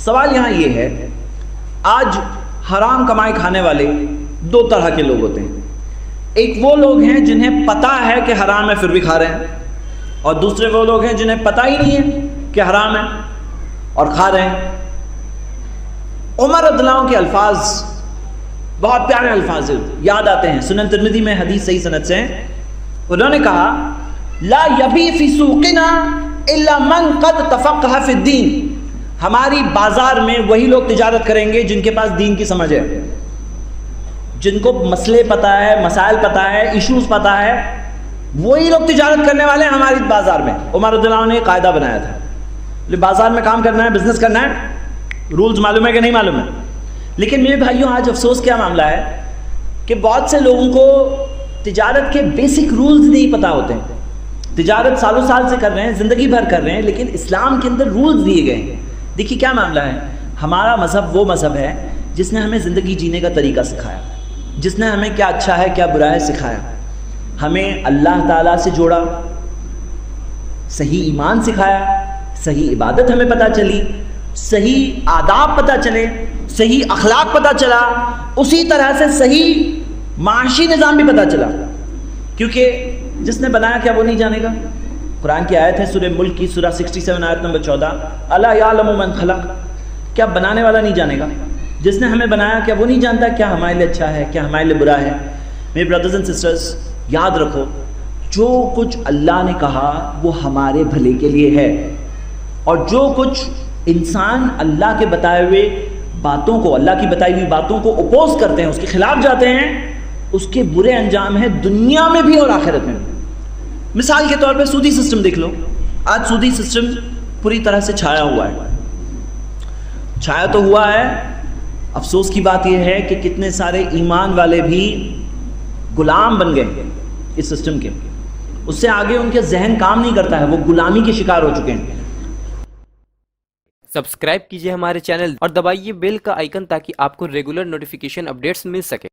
سوال یہاں یہ ہے، آج حرام کمائی کھانے والے دو طرح کے لوگ ہوتے ہیں. ایک وہ لوگ ہیں جنہیں پتہ ہے کہ حرام ہے پھر بھی کھا رہے ہیں، اور دوسرے وہ لوگ ہیں جنہیں پتہ ہی نہیں ہے کہ حرام ہے اور کھا رہے ہیں. عمر رضی اللہ عنہ کے الفاظ بہت پیارے الفاظ یاد آتے ہیں، سنن ترمذی میں حدیث صحیح سند سے ہیں. انہوں نے کہا لا یبی فی سوقنا الا من قد تفقہ فی الدین، ہماری بازار میں وہی لوگ تجارت کریں گے جن کے پاس دین کی سمجھ ہے، جن کو مسئلے پتہ ہے، مسائل پتہ ہے، ایشوز پتہ ہے، وہی لوگ تجارت کرنے والے ہیں ہماری بازار میں. عمر رضی اللہ عنہ نے قاعدہ بنایا تھا، بازار میں کام کرنا ہے، بزنس کرنا ہے، رولز معلوم ہے کہ نہیں معلوم ہے. لیکن میرے بھائیوں آج افسوس کیا معاملہ ہے کہ بہت سے لوگوں کو تجارت کے بیسک رولز نہیں پتہ ہوتے ہیں. تجارت سالوں سال سے کر رہے ہیں، زندگی بھر کر رہے ہیں، لیکن اسلام کے اندر رولز دیے گئے ہیں. دیکھیے کیا معاملہ ہے، ہمارا مذہب وہ مذہب ہے جس نے ہمیں زندگی جینے کا طریقہ سکھایا، جس نے ہمیں کیا اچھا ہے کیا برا ہے سکھایا، ہمیں اللہ تعالیٰ سے جوڑا، صحیح ایمان سکھایا، صحیح عبادت ہمیں پتہ چلی، صحیح آداب پتہ چلے، صحیح اخلاق پتہ چلا، اسی طرح سے صحیح معاشی نظام بھی پتہ چلا. کیونکہ جس نے بنایا کیا وہ نہیں جانے گا. قرآن کی آیت ہے سورہ ملک کی سورہ 67 آیت نمبر 14، الا یعلم من خلق، کیا بنانے والا نہیں جانے گا؟ جس نے ہمیں بنایا کیا وہ نہیں جانتا کیا ہمارے لیے اچھا ہے کیا ہمارے لیے برا ہے؟ میرے بردرز اینڈ سسٹرز، یاد رکھو جو کچھ اللہ نے کہا وہ ہمارے بھلے کے لیے ہے، اور جو کچھ انسان اللہ کے بتائے ہوئے باتوں کو، اللہ کی بتائی ہوئی باتوں کو اپوز کرتے ہیں، اس کے خلاف جاتے ہیں، اس کے برے انجام ہیں دنیا میں بھی اور آخرت میں بھی. مثال کے طور پہ سودی سسٹم دیکھ لو. آج سودی سسٹم پوری طرح سے چھایا ہوا ہے. چھایا تو ہوا ہے، افسوس کی بات یہ ہے کہ کتنے سارے ایمان والے بھی غلام بن گئے اس سسٹم کے. اس سے آگے ان کے ذہن کام نہیں کرتا ہے، وہ غلامی کے شکار ہو چکے ہیں. سبسکرائب کیجئے ہمارے چینل اور دبائیے بیل کا آئیکن تاکہ آپ کو ریگولر نوٹیفیکیشن اپڈیٹس مل سکے.